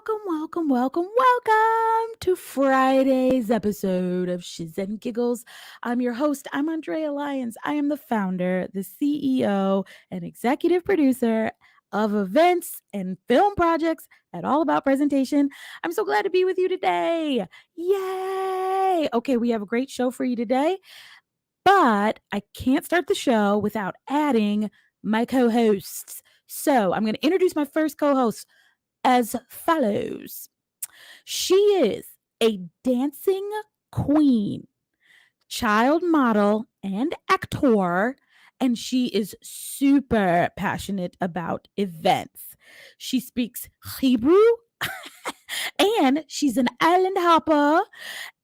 welcome to Friday's episode of Shiz and Giggles. I'm your host. I'm Andrea Lyons. I am the founder, the CEO, and executive producer of events and film projects at All About Presentation. I'm so glad to be with you today. Yay! Okay, we have a great show for you today, but I can't start the show without adding my co hosts. So I'm going to introduce my first co host as follows. She is a dancing queen, child model, and actor, and she is super passionate about events. She speaks Hebrew and she's an island hopper,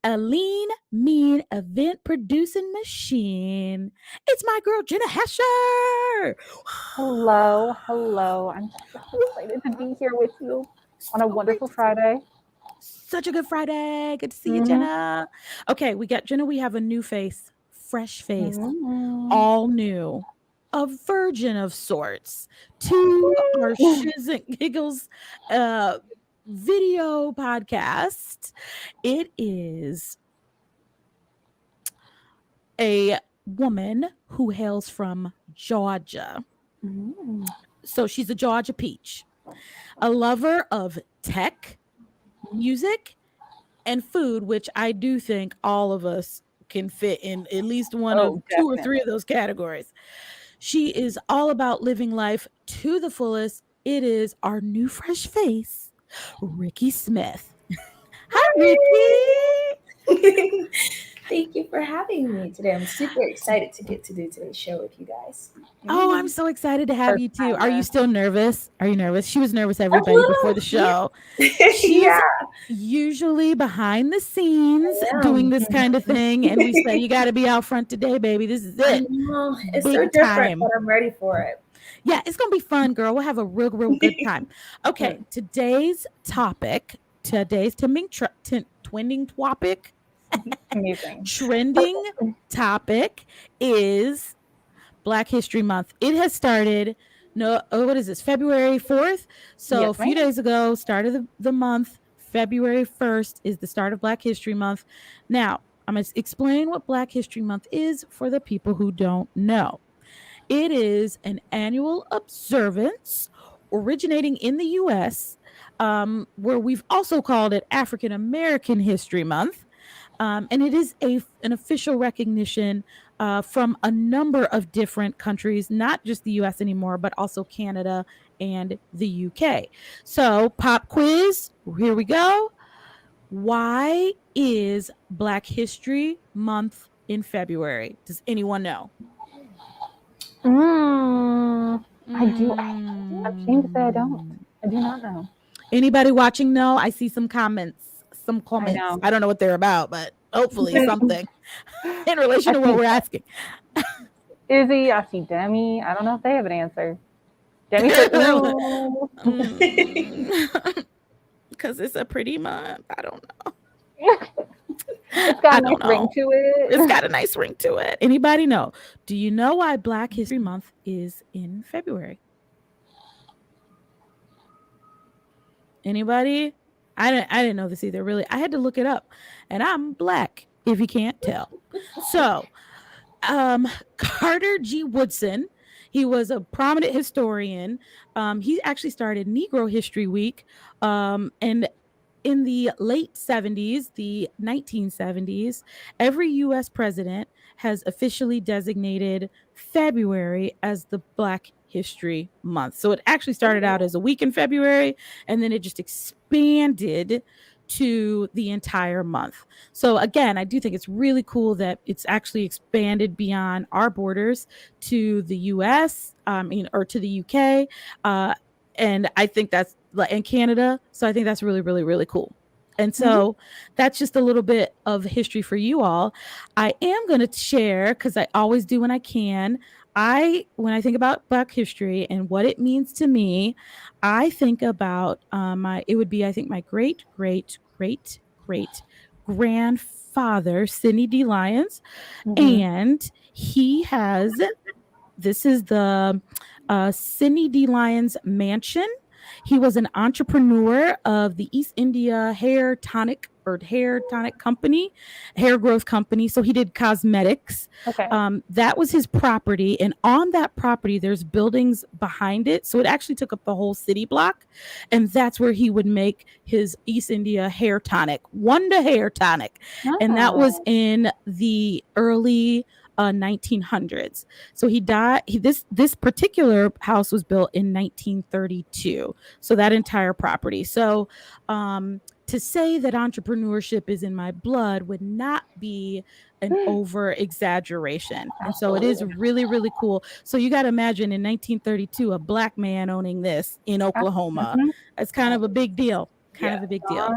a lean, mean event producing machine. It's my girl, Jenna Hesher. Hello. I'm so excited to be here with you on a wonderful Friday. Such a good Friday. Good to see you, Jenna. Okay, we got Jenna. We have a new face, fresh face, all new, a virgin of sorts to our Shiz and Giggles video podcast. It is a woman who hails from Georgia. So she's a Georgia peach, a lover of tech, music, and food, which I do think all of us can fit in at least one of two or three of those categories. She is all about living life to the fullest. It is our new fresh face, Rikke Smith. Hi, Rikke. Thank you for having me today. I'm super excited to get to do today's show with you guys. Oh, I'm so excited to have you too. Are you still nervous? Are you nervous? She was nervous, everybody, before the show. She's usually behind the scenes doing this kind of thing. And we say, you got to be out front today, baby. This is it. It's so different, but I'm ready for it. Yeah, it's going to be fun, girl. We'll have a real good time. Okay, today's topic, twinning topic. Amazing. Trending topic is Black History Month. It has started. What is this? February 4th. So a few days ago, start of the month. February 1st is the start of Black History Month. Now, I'm going to explain what Black History Month is for the people who don't know. It is an annual observance originating in the U.S., where we've also called it African American History Month. And it is an official recognition from a number of different countries, not just the US anymore, but also Canada and the UK. So, pop quiz, here we go. Why is Black History Month in February? Does anyone know? I do. I'm ashamed to say I don't. I do not know. Anybody watching know? I see some comments. I don't know what they're about, but hopefully something in relation to what we're asking. Izzy, I see Demi. I don't know if they have an answer. Demi said no. Because it's a pretty month. I don't know. It's got a nice ring to it. It's got a nice ring to it. Anybody know? Do you know why Black History Month is in February? Anybody? I didn't know this either, really. I had to look it up. And I'm Black, if you can't tell. So, Carter G. Woodson, he was a prominent historian. He actually started Negro History Week. And in the late 70s, the 1970s, every U.S. president has officially designated February as the Black History Month. So it actually started out as a week in February, and then it just expanded to the entire month. So again, I do think it's really cool that it's actually expanded beyond our borders to the US, or to the UK, and I think that's in Canada. So I think that's really cool. And so that's just a little bit of history for you all. I am going to share, because I always do when I can. When I think about Black history and what it means to me, I think about my great grandfather, Sidney D. Lyons, and this is the Sidney D. Lyons Mansion. He was an entrepreneur of the East India Hair Tonic Company, hair growth company. So he did cosmetics. Okay. That was his property. And on that property, there's buildings behind it. So it actually took up the whole city block. And that's where he would make his East India Hair Tonic, Wonder Hair Tonic. And that was in the early 1900s. So he died. This particular house was built in 1932. So that entire property. So to say that entrepreneurship is in my blood would not be an over exaggeration. And so it is really, really cool. So you got to imagine in 1932, a black man owning this in Oklahoma. It's kind of a big deal. Kind of a big deal.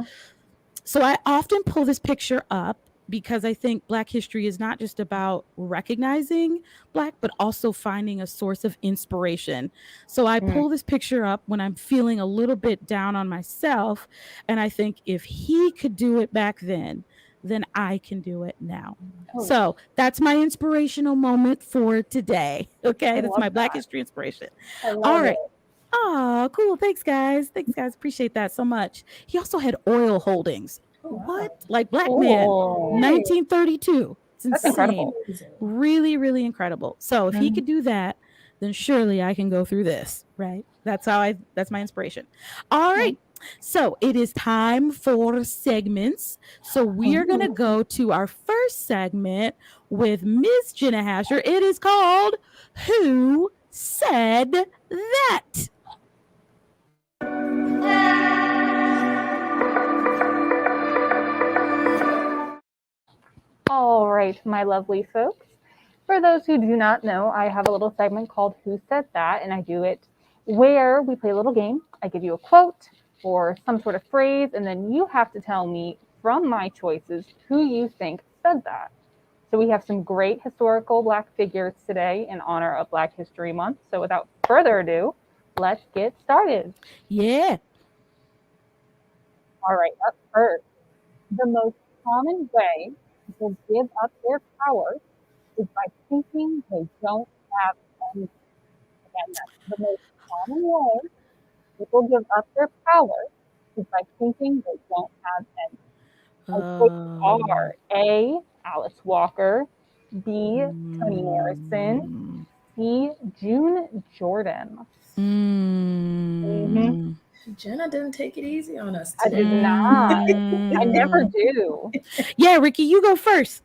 So I often pull this picture up because I think Black history is not just about recognizing Black, but also finding a source of inspiration. So I pull this picture up when I'm feeling a little bit down on myself. And I think if he could do it back then I can do it now. So that's my inspirational moment for today. Okay. That's my Black history inspiration. All right. Oh, cool. Thanks, guys. Appreciate that so much. He also had oil holdings. What? Like black man, 1932. It's insane. That's incredible. Really, really incredible. So if he could do that, then surely I can go through this, right? That's my inspiration. All right. So it is time for segments. So we are going to go to our first segment with Ms. Jenna Hasher. It is called Who Said That? All right, my lovely folks. For those who do not know, I have a little segment called Who Said That? And I do it where we play a little game. I give you a quote or some sort of phrase, and then you have to tell me from my choices who you think said that. So we have some great historical Black figures today in honor of Black History Month. So without further ado, let's get started. Yeah. All right, up first. The most common way people give up their power is by thinking they don't have anything. Again, that's the most common way people give up their power is by thinking they don't have anything. Are A, Alice Walker, B, Toni Morrison, C, June Jordan. Jenna didn't take it easy on us I today. did not. I never do. Yeah, Rikke, you go first.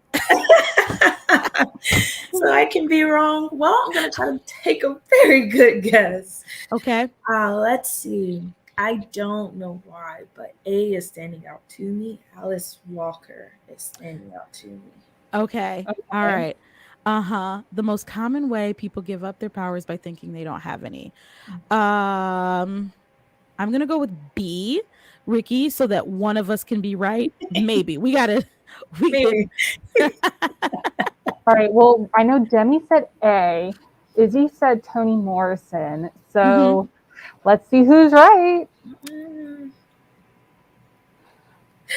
So I can be wrong. Well, I'm going to try to take a very good guess. Okay. Let's see. I don't know why, but A is standing out to me. Alice Walker is standing out to me. Okay. All right. The most common way people give up their powers by thinking they don't have any. I'm going to go with B, Rikke, so that one of us can be right. Maybe. We got to. All right. Well, I know Demi said A. Izzy said Toni Morrison. So let's see who's right.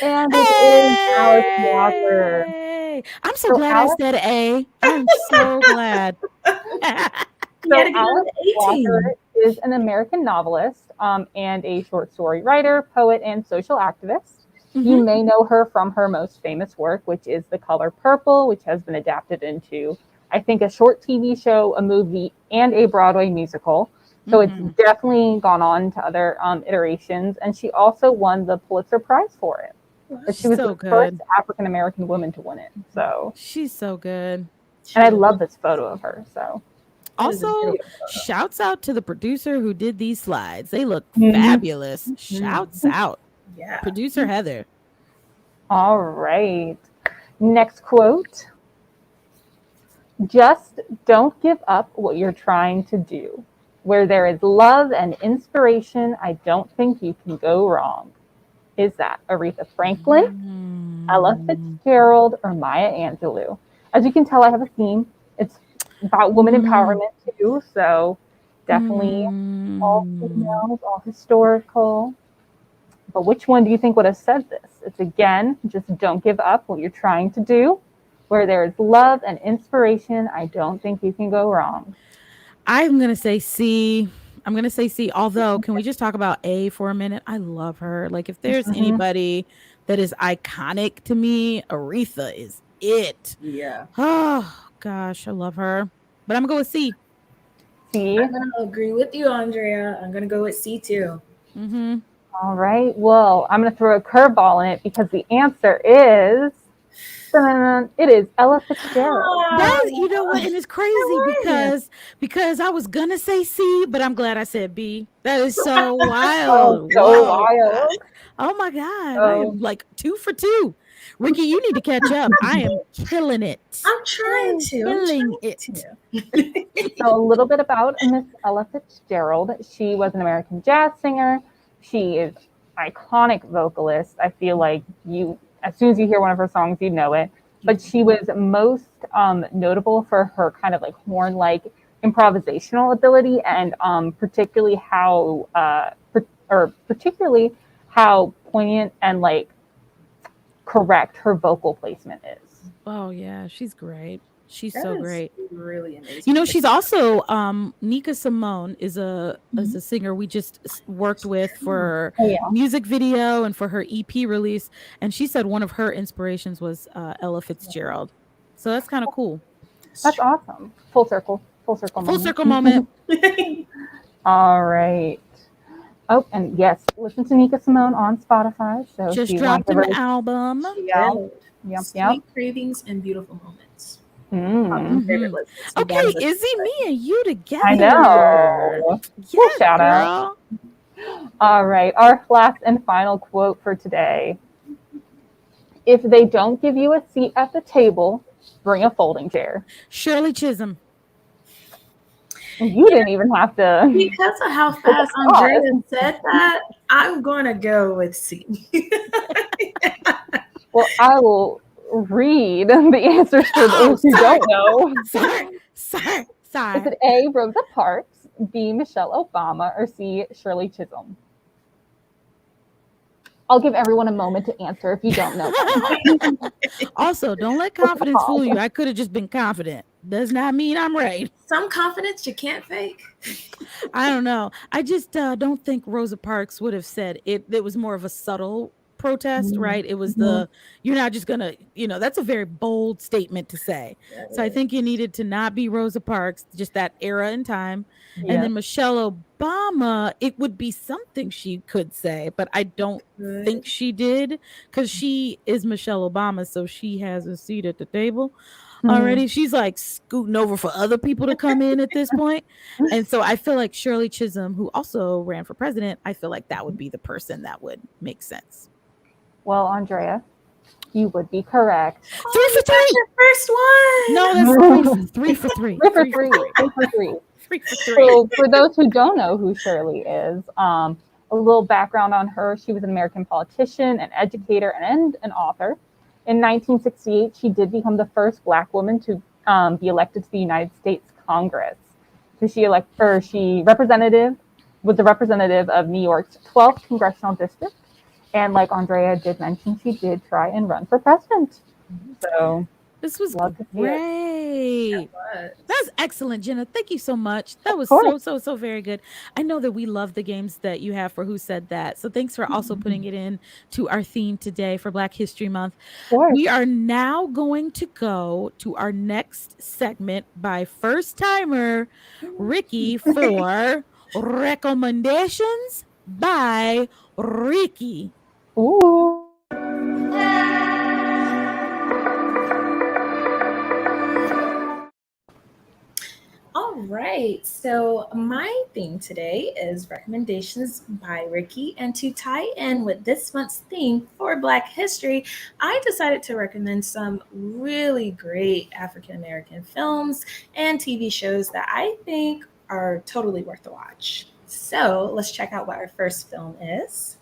And it is Alice Walker. I'm so glad I said A. I'm so glad. So Alice Walker is an American novelist and a short story writer, poet, and social activist. You may know her from her most famous work, which is The Color Purple, which has been adapted into, I think, a short TV show, a movie, and a Broadway musical. So it's definitely gone on to other iterations. And she also won the Pulitzer Prize for it. But she was the first African-American woman to win it. So she's so good. And I love this photo of her. So also, shouts out to the producer who did these slides. They look fabulous. Shouts out. Yeah. Producer Heather. All right. Next quote. Just don't give up what you're trying to do. Where there is love and inspiration, I don't think you can go wrong. Is that Aretha Franklin, Ella Fitzgerald, or Maya Angelou? As you can tell, I have a theme. It's about women empowerment too. So definitely all females, all historical. But which one do you think would have said this? It's again, just don't give up what you're trying to do. Where there is love and inspiration, I don't think you can go wrong. I'm going to say C. I'm gonna say C. Although, can we just talk about A for a minute? I love her. Like, if there's Mhm. anybody that is iconic to me, Aretha is it. Yeah. Oh gosh, I love her. But I'm gonna go with C. C. I'm gonna agree with you, Andrea. I'm gonna go with C too. Mm-hmm. All right. Well, I'm going to throw a curveball in it because the answer is it is Ella Fitzgerald. That is, Oh, you know what, and it's crazy because I was gonna say C, but I'm glad I said B. That is so Oh, wild. so Whoa. wild. Oh my God. I So, am like 2 for 2. Ricky, you need to catch up. I am killing it. I'm trying to. I'm Killing trying it. to. so a little bit about Miss Ella Fitzgerald. She was an American jazz singer. She is iconic vocalist. I feel like as soon as you hear one of her songs, you know it. But she was most notable for her kind of like horn-like improvisational ability, and particularly how poignant and like correct her vocal placement is. Oh yeah, she's great. She's That so is great. really You amazing. know, she's also Nika Simone is Mhm. a singer we just worked with for Oh yeah, music video and for her EP release, and she said one of her inspirations was Ella Fitzgerald. So that's kind of cool. That's that's true. awesome. Full circle Full moment. circle moment. All right. Oh, and yes, listen to Nika Simone on Spotify. So Just she's one of dropped the an really, album. She yeah, did. yep. Sweet cravings and beautiful moments. Mm, Favorite Mhm. list. It's one of Okay, the Izzy, me and you I together. know. Well, Yes, shout out. girl. All right, our last and final quote for today. If they don't give you a seat at the table, bring a folding chair. Shirley Chisholm. You didn't even have to because of how take a fast Andrea pause. said that, I'm gonna go with C. Well, I will read the answers for Oh, those who sorry. don't know. Sorry. Is it A, Rosa Parks, B, Michelle Obama, or C, Shirley Chisholm? I'll give everyone a moment to answer if you don't know. Also, don't let confidence fool you. I could have just been confident. Does not mean I'm right. Some confidence you can't fake. I don't know. I just don't think Rosa Parks would have said it. It was more of a subtle protest, right? It was Mhm. you're not just gonna, that's a very bold statement to say. So I think you needed to not be Rosa Parks, just that era in time. And Yeah. then Michelle Obama, it would be something she could say, but I don't think Good. she did because she is Michelle Obama, so she has a seat at the table Mhm. already. She's like scooting over for other people to come in at this point. And so I feel like Shirley Chisholm, who also ran for president, I feel like that would be the person that would make sense. Well, Andrea, you would be correct. Three Oh, for you got three. your first one. No, that's three for three. 3 for 3. 3 for 3. So, for those who don't know who Shirley is, a little background on her. She was an American politician, an educator, and an author. In 1968, she did become the first Black woman to be elected to the United States Congress. So she was the representative of New York's 12th congressional district, and like Andrea did mention, she did try and run for president. So This was love to see it. great. That was excellent, Jenna. Thank you so much. That Of was course. so very good. I know that we love the games that you have for Who Said That. So thanks for also putting it in to our theme today for Black History Month. Of course. We are now going to go to our next segment by first timer Ricky for recommendations by Ricky. Ooh. All right. So my theme today is recommendations by Ricky. And to tie in with this month's theme for Black History, I decided to recommend some really great African American films and TV shows that I think are totally worth a watch. So let's check out what our first film is.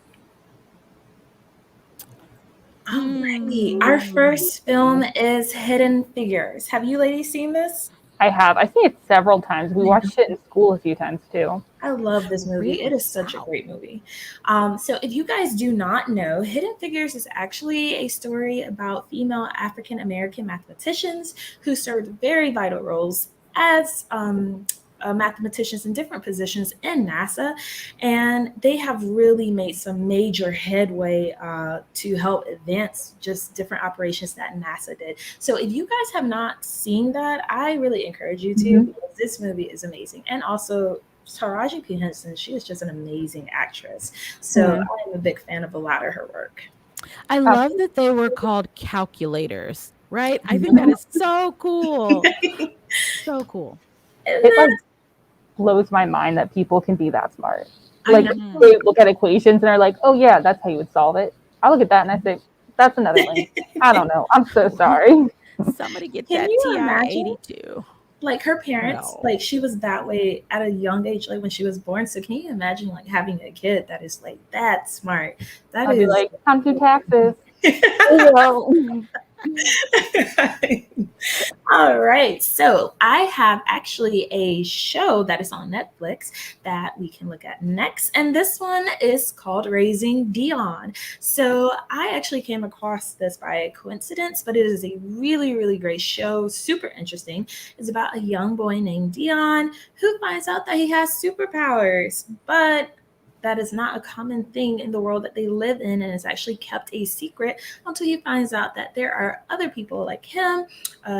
Alrighty, our first film is Hidden Figures. Have you ladies seen this? I have. I've seen it several times. We watched it in school a few times too. I love this movie. Really? It is such a great movie. So, if you guys do not know, Hidden Figures is actually a story about female African American mathematicians who served very vital roles as mathematicians in different positions in NASA, and they have really made some major headway to help advance just different operations that NASA did. So if you guys have not seen that, I really encourage you to, because this movie is amazing. And also, Taraji P. Henson, she is just an amazing actress. So I'm a big fan of a lot of her work. I love that they were called calculators, right? I think that is so cool. So cool. It like blows my mind that people can be that smart. I Like know. they look at equations and are like, "Oh yeah, that's how you would solve it." I look at that and I say, "That's another link." I don't know. I'm so sorry. Somebody get Can that you TI imagine? 82. Like her parents, No. like she was that way at a young age, like when she was born. So can you imagine like having a kid that is like that smart? That I'd be is. like, "Time to do taxes." Well, All right. So I have actually a show that is on Netflix that we can look at next. And this one is called Raising Dion. So I actually came across this by coincidence, but it is a really, really great show. Super interesting. It's about a young boy named Dion who finds out that he has superpowers. But that is not a common thing in the world that they live in, and is actually kept a secret until he finds out that there are other people like him,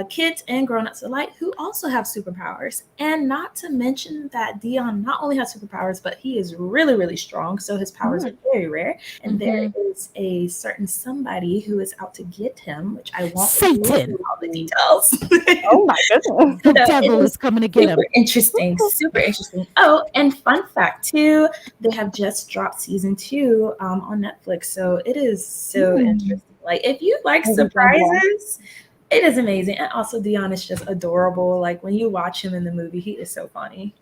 kids and grown-ups alike, who also have superpowers. And not to mention that Dion not only has superpowers, but he is really, really strong. So his powers are very rare. And there is a certain somebody who is out to get him, which I won't reveal Satan. all the details. oh my goodness. The So it devil is coming to get him. super interesting, super interesting. Oh, and fun fact too, they have just dropped season 2 on Netflix. So it is so interesting. Like if you like surprises, it is amazing. And also Dion is just adorable. Like when you watch him in the movie, he is so funny.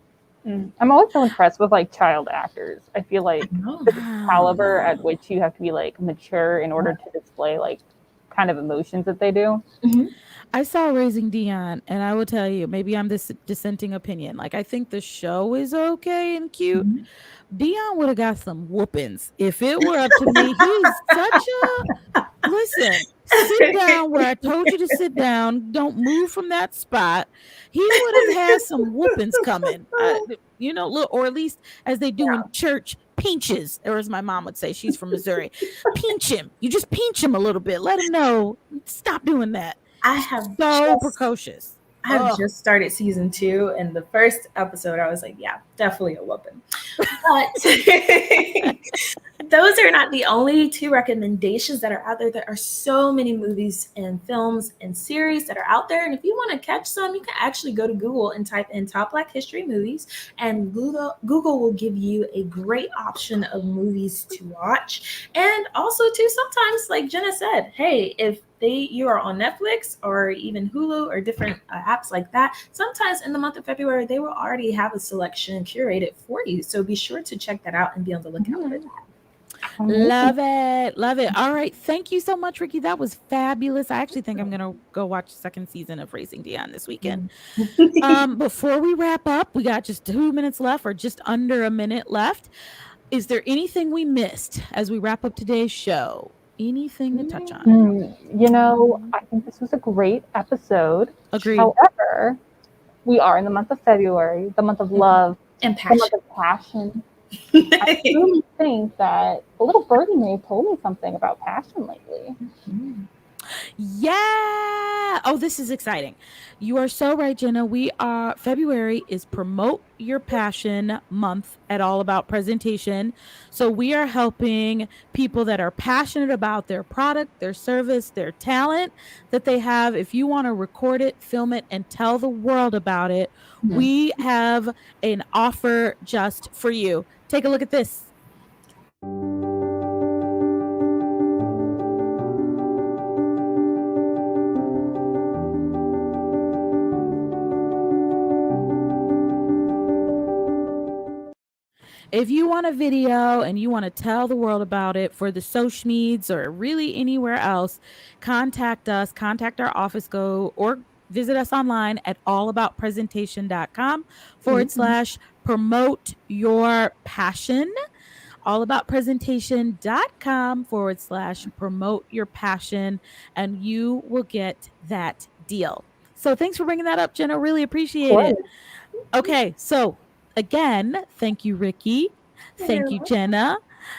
I'm always so impressed with like child actors. I feel like Oh, the caliber at which you have to be like mature in order to display like kind of emotions that they do. I saw Raising Dion, and I will tell you, maybe I'm this dissenting opinion. Like, I think the show is okay and cute. Dion would have got some whoopings if it were up to me. He's such a listen. Sit down where I told you to sit down. Don't move from that spot. He would have had some whoopings coming. Or at least as they do in church, pinches, or as my mom would say, she's from Missouri. Pinch him. You just pinch him a little bit. Let him know. Stop doing that. I have So precocious. I've just started season 2, and the first episode, I was like, yeah, definitely a whooping. But those are not the only 2 recommendations that are out there. There are so many movies and films and series that are out there. And if you want to catch some, you can actually go to Google and type in Top Black History Movies, and Google will give you a great option of movies to watch. And also, too, sometimes, like Jenna said, hey, if you are on Netflix or even Hulu or different apps like that, sometimes in the month of February, they will already have a selection curated for you. So be sure to check that out and be on the lookout for that. Love it. Love it. All right. Thank you so much, Rikke. That was fabulous. I actually think I'm going to go watch the second season of Raising Dion this weekend. Before we wrap up, we got just 2 minutes left, or just under a minute left. Is there anything we missed as we wrap up today's show? Anything to touch on? I think this was a great episode. Agreed. However, we are in the month of February, the month of love, and the month of passion. I truly think that a little birdie may have told me something about passion lately. Yeah. Oh, this is exciting. You are so right, Jenna. February is Promote Your Passion month at All About Presentation. So we are helping people that are passionate about their product, their service, their talent that they have. If you want to record it, film it, and tell the world about it, we have an offer just for you. Take a look at this. If you want a video and you want to tell the world about it for the social medias or really anywhere else, contact us, contact our office, or visit us online at allaboutpresentation.com/promote your passion. allaboutpresentation.com/promote your passion, and you will get that deal. So thanks for bringing that up, Jenna. Really appreciate it. Okay, so again, thank you, Ricky. Thank You're you, welcome. Jenna.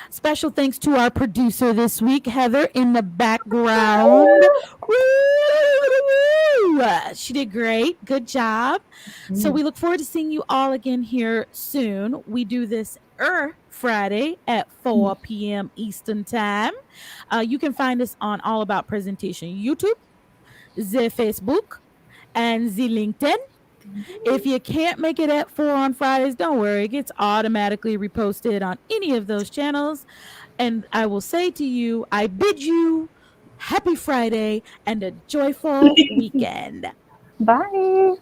Special thanks to our producer this week, Heather, in the background. Woo! She did great. Good job. So we look forward to seeing you all again here soon. We do this Friday at 4 p.m. Eastern Time. You can find us on All About Presentation YouTube, the Facebook, and the LinkedIn. If you can't make it at 4 on Fridays, don't worry. It gets automatically reposted on any of those channels. And I will say to you, I bid you happy Friday and a joyful weekend. Bye.